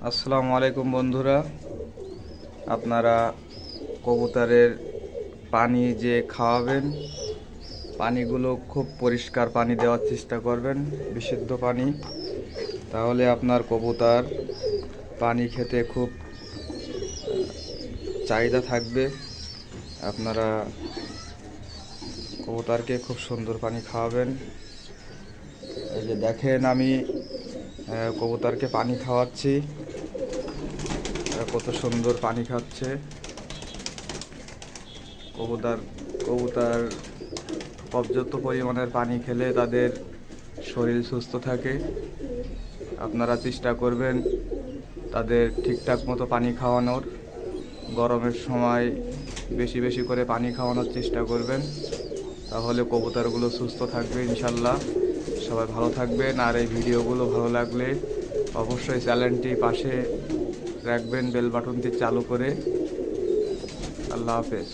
আসসালামু আলাইকুম বন্ধুরা, আপনারা কবুতরের পানি যে খাওয়াবেন, পানিগুলো খুব পরিষ্কার পানি দেওয়ার চেষ্টা করবেন, বিশুদ্ধ পানি। তাহলে আপনার কবুতর পানি খেতে খুব চাহিদা থাকবে। আপনারা কবুতরকে খুব সুন্দর পানি খাওয়াবেন। এই যে দেখেন, আমি কবুতরকে পানি খাওয়াচ্ছি, কত সুন্দর পানি খাচ্ছে। কবুতর কবুতর পর্যাপ্ত পরিমাণের পানি খেলে তাদের শরীর সুস্থ থাকে। আপনারা চেষ্টা করবেন তাদের ঠিকঠাক মতো পানি খাওয়ানোর। গরমের সময় বেশি বেশি করে পানি খাওয়ানোর চেষ্টা করবেন, তাহলে কবুতরগুলো সুস্থ থাকবে ইনশাল্লাহ। সবাই ভালো থাকবেন। আর এই ভিডিওগুলো ভালো লাগলে অবশ্যই চ্যানেলটি পাশে রাখবেন, বেল বাটনটি চালু করে। আল্লাহ হাফেজ।